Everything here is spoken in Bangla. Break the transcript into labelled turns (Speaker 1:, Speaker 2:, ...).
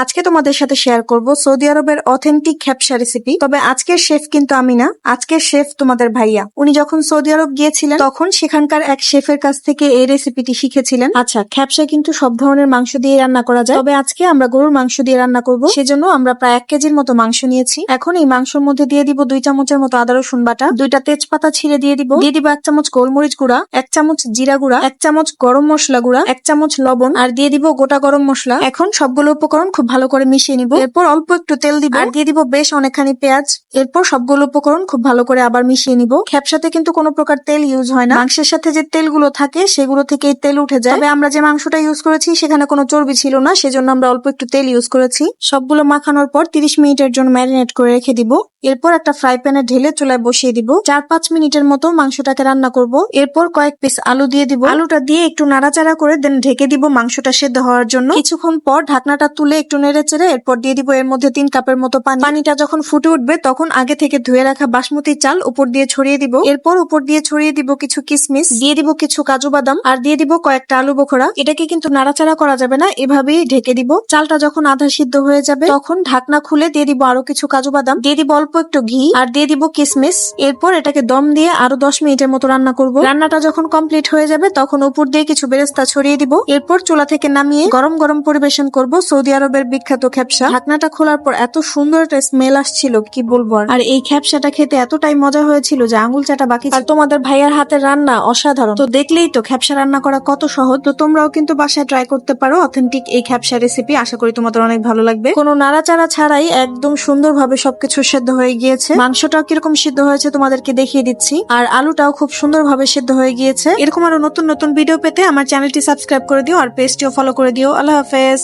Speaker 1: আজকে তোমাদের সাথে শেয়ার করব সৌদি আরবের অথেন্টিক খ্যাপসা রেসিপি। তবে আজকের শেফ কিন্তু আমি না, আজকের শেফ তোমাদের ভাইয়া। উনি যখন সৌদি আরব গিয়েছিলেন তখন সেখানকার এক শেফের কাছ থেকে এই রেসিপিটি শিখেছিলেন। আচ্ছা, খ্যাপসা কিন্তু সব ধরনের মাংস দিয়ে রান্না করা যায়, তবে আজকে আমরা গরুর মাংস দিয়ে রান্না করব। সেজন্য আমরা প্রায় 1 কেজির মতো মাংস নিয়েছি। এখন এই মাংসের মধ্যে দিয়ে দিব 2 চামচের মতো আদা রসুন বাটা, 2টা তেজপাতা ছিঁড়ে দিয়ে দিব 1 চামচ গোলমরিচ গুঁড়া, 1 চামচ জিরা গুঁড়া, 1 চামচ গরম মশলা গুঁড়া, 1 চামচ লবণ, আর দিয়ে দিব গোটা গরম মশলা। এখন সবগুলো উপকরণ খুব ভালো করে মিশিয়ে নিব। এরপর অল্প একটু তেল দিব আর দিয়ে দিব বেশ অনেকখানি পেঁয়াজ। এরপর সবগুলো উপকরণ খুব ভালো করে আবার মিশিয়ে নিব। খ্যাপসাতে কিন্তু কোনো প্রকার তেল ইউজ হয় না, মাংসের সাথে যে তেলগুলো থাকে সেগুলো থেকে তেল উঠে যায়। তবে আমরা যে মাংসটা ইউজ করেছি সেখানে কোনো চর্বি ছিল না, সেজন্য আমরা অল্প একটু তেল ইউজ করেছি। সবগুলো মাখানোর পর 30 মিনিটের জন্য ম্যারিনেট করে রেখে দিব। এরপর একটা ফ্রাই প্যানে ঢেলে চুলায় বসিয়ে দিব। 4-5 মিনিটের মতো মাংসটাকে রান্না করব। এরপর কয়েক পিস আলু দিয়ে দিব। আলুটা দিয়ে একটু নাড়াচাড়া করে দেন ঢেকে দিব মাংসটা সেদ্ধ হওয়ার জন্য। কিছুক্ষণ পর ঢাকনাটা তুলে একটু নেড়ে চেড়ে এরপর দিয়ে দিব এর মধ্যে 3 কাপের মতো পানি। পানিটা যখন ফুটে উঠবে তখন আগে থেকে ধুয়ে রাখা বাসমতি চাল উপর দিয়ে ছড়িয়ে দিব। এরপর উপর দিয়ে ছড়িয়ে দিব কিছু কিশমিশ, দিয়ে দিব কিছু কাজু বাদাম, আর দিয়ে দিব কয়েকটা আলু বোখরা। এটাকে কিন্তু নাড়াচাড়া করা যাবে না, এভাবেই ঢেকে দিব। চালটা যখন আধা সিদ্ধ হয়ে যাবে তখন ঢাকনা খুলে দিয়ে দিব আরো কিছু কাজু বাদাম, দিয়ে দিব অল্প একটু ঘি, আর দিয়ে দিব কিশমিশ। এরপর এটাকে দম দিয়ে আরো 10 মিনিটের মতো রান্না করব। রান্নাটা যখন কমপ্লিট হয়ে যাবে তখন উপর দিয়ে কিছু বেরেস্তা ছড়িয়ে দিব। এরপর চুলা থেকে নামিয়ে গরম গরম পরিবেশন করব সৌদি আরবের বিখ্যাত খ্যাপসা। ঢাকনাটা খোলার পর এত সুন্দর একটা স্মেল আসছিল কি বলবো। আর এই খ্যাপসাটা খেতে এতটাই মজা হয়েছিল যে আঙুল চাটা বাকি। আর তোমাদের ভাইয়ার হাতের রান্না অসাধারণ। তো দেখলেই তো খ্যাপসা রান্না করা কত সহজ। তো তোমরাও কিন্তু বাসায় ট্রাই করতে পারো অথেন্টিক এই খ্যাপসা রেসিপি। আশা করি তোমাদের অনেক ভালো লাগবে। কোনো নাড়াচাড়া ছাড়াই একদম সুন্দরভাবে সবকিছু সেদ্ধ হয়ে গিয়েছে। মাংসটাও কিরকম সিদ্ধ হয়েছে তোমাদেরকে দেখিয়ে দিচ্ছি, আর আলুটাও খুব সুন্দরভাবে সিদ্ধ হয়ে গিয়েছে। এরকম আরো নতুন নতুন ভিডিও পেতে আমার চ্যানেলটি সাবস্ক্রাইব করে দিও আর পেজটিও ফলো করে দিও। আল্লাহ হাফেজ।